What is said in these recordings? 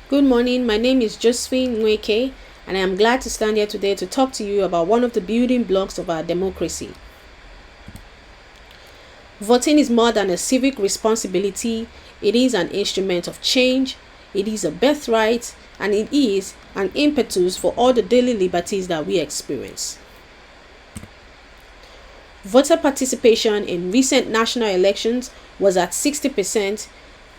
Good morning. My name is Josephine Nweke, and I am glad to stand here today to talk to you about one of the building blocks of our democracy. Voting is more than a civic responsibility, it is an instrument of change, it is a birthright, and it is an impetus for all the daily liberties that we experience. Voter participation in recent national elections was at 60%,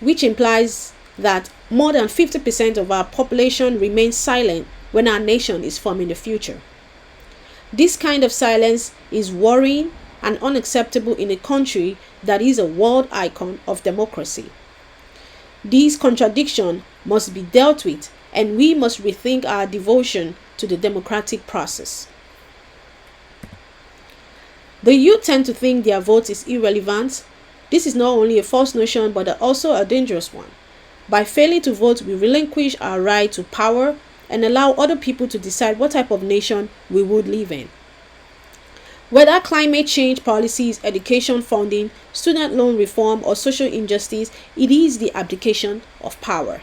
which implies that more than 50% of our population remains silent when our nation is forming the future. This kind of silence is worrying and unacceptable in a country that is a world icon of democracy. These contradictions must be dealt with, and we must rethink our devotion to the democratic process. The youth tend to think their vote is irrelevant. This is not only a false notion but also a dangerous one. By failing to vote, we relinquish our right to power and allow other people to decide what type of nation we would live in. Whether climate change policies, education funding, student loan reform, or social injustice, it is the abdication of power.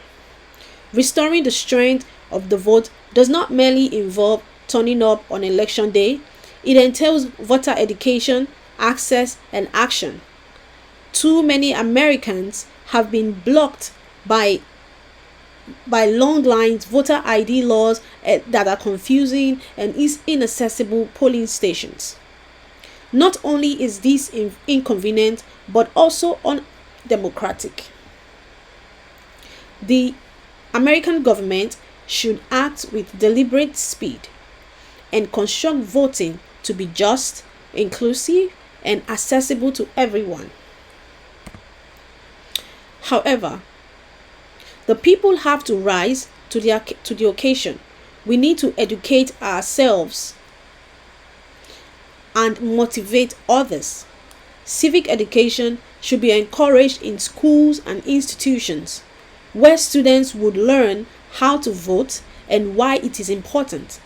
Restoring the strength of the vote does not merely involve turning up on election day, it entails voter education, access, and action. Too many Americans have been blocked by long lines, voter ID laws that are confusing and is inaccessible polling stations. Not only is this inconvenient, but also undemocratic. The American government should act with deliberate speed and construct voting to be just, inclusive, and accessible to everyone. However, the people have to rise to the occasion. We need to educate ourselves and motivate others. Civic education should be encouraged in schools and institutions, where students would learn how to vote and why it is important.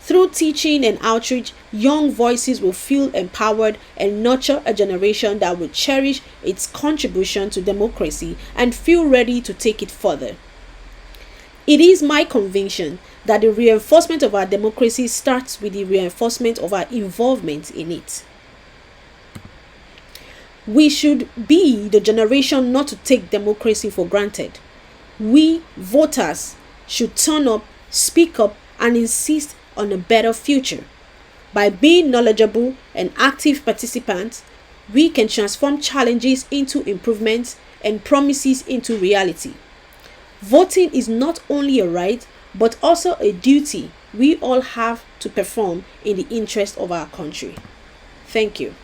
Through teaching and outreach, young voices will feel empowered and nurture a generation that will cherish its contribution to democracy and feel ready to take it further. It is my conviction that the reinforcement of our democracy starts with the reinforcement of our involvement in it. We should be the generation not to take democracy for granted. We, voters, should turn up, speak up, and insist on a better future. By being knowledgeable and active participants, we can transform challenges into improvements and promises into reality. Voting is not only a right, but also a duty we all have to perform in the interest of our country. Thank you.